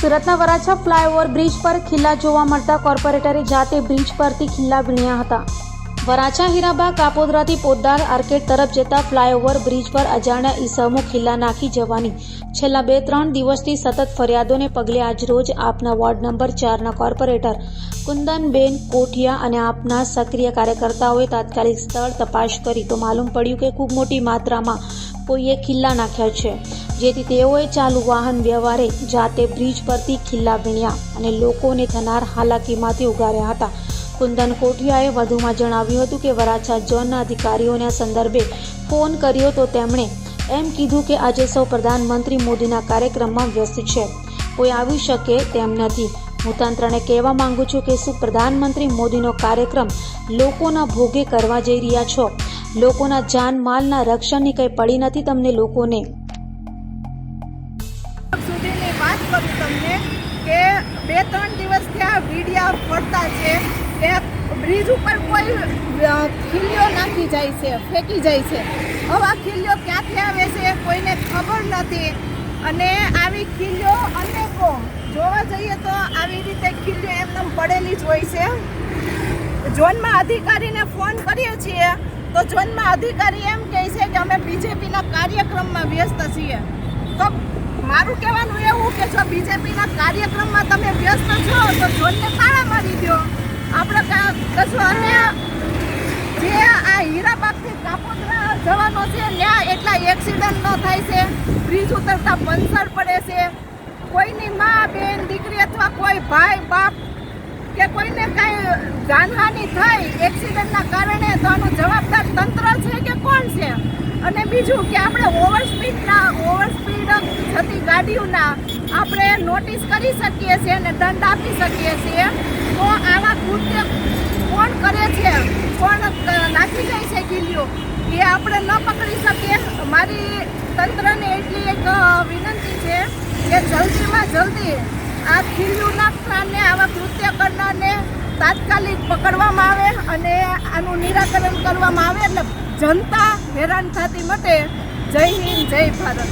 સુરતના Varachha flyover bridge પર ખીલ્લા જોવા મળતા કોર્પોરેટરે જાતે બ્રિજ પરથી ખીલ્લા વીણ્યા હતા। વરાછા હીરાબાગ કાપોદ્રાથી પોદ્દાર આર્કેડ તરફ જતા ફ્લાયઓવર બ્રિજ પર અજાણ્યા ઈસમો ખીલ્લા નાખી જવાની છેલ્લા 2-3 દિવસથી સતત ફરિયાદોને પગલે આજરોજ આપના વોર્ડ નંબર 4ના કોર્પોરેટર કુંદનબેન કોઠિયા અને આપના સક્રિય કાર્યકર્તાઓએ તાત્કાલિક સ્થળ તપાસ કરી તો માલુમ પડ્યું કે ખૂબ મોટી માત્રામાં કોઈએ ખીલ્લા નાખ્યા છે, જેથી તેઓએ ચાલુ વાહન વ્યવહારે જાતે બ્રિજ પરથી ખીલ્લા વીણ્યા અને લોકોને થનાર હાલાકીમાંથી ઉગાર્યા હતા। કુંદન કોઠિયાએ વધુમાં જણાવ્યું હતું કે વરાછા ઝોનના અધિકારીઓને આ સંદર્ભે ફોન કર્યો તો તેમણે એમ કીધું કે આજે સૌ પ્રધાનમંત્રી મોદીના કાર્યક્રમમાં વ્યસ્ત છે, કોઈ આવી શકે તેમ નથી। હું તંત્રને કહેવા માંગુ છું કે શું પ્રધાનમંત્રી મોદીનો કાર્યક્રમ લોકોના ભોગે કરવા જઈ રહ્યા છો? લોકોના જાનમાલના રક્ષણની કંઈ પડી નથી તમને લોકોને? સુધીની વાત કરું તમને કે 2-3 દિવસથી આ વિડિયા પડતા છે કે બ્રિજ ઉપર કોઈ ખીલ્યો નાખી જાય છે, ફેંકી જાય છે। હવે આ ખીલ્યો ક્યાંથી આવે છે કોઈને ખબર નથી અને આવી ખીલ્યો અનેકો જોવા જઈએ તો આવી રીતે ખીલ્યો એમને પડેલી જ હોય છે। ઝોનમાં અધિકારીને ફોન કરીએ છીએ તો ઝોનમાં અધિકારી એમ કહે છે કે અમે બીજેપીના કાર્યક્રમમાં વ્યસ્ત છીએ। તો મારું કહેવાનું એવું કે જો બીજેપીના કાર્યક્રમમાં તમે વ્યસ્ત છો તો ઝોનને તાળા મારી દો। આપણે કશું અને જે આ હીરાબાગથી કાપોદ્રા જવાનો છે ત્યાં એટલા એક્સિડન્ટ ન થાય છે, બ્રિજ ઉતરતા પંચર પડે છે, કોઈની મા બેન દીકરી અથવા કોઈ ભાઈ બાપ કે કોઈને કાંઈ જાનહાનિ થાય એક્સિડન્ટના કારણે તો આનો જવાબદાર તંત્ર છે કે કોણ છે? અને બીજું કે આપણે ઓવરસ્પીડ જતી ગાડીઓના આપણે નોટિસ કરી શકીએ છીએ અને દંડ આપી શકીએ છીએ। તો આવા કૃત્ય કોણ કરે છે, કોણ નાખી જાય છે ખીલ્યો એ આપણે ન પકડી શકીએ। મારી તંત્રને એટલી એક વિનંતી છે કે જલ્દીમાં જલ્દી આ ખીલ્યું નાખનારને આવા કૃત્ય કરનારને તાત્કાલિક પકડવામાં આવે અને આનું નિરાકરણ કરવામાં આવે એટલે જનતા હેરાન થતી મટે। જય હિન્દ, જય ભારત।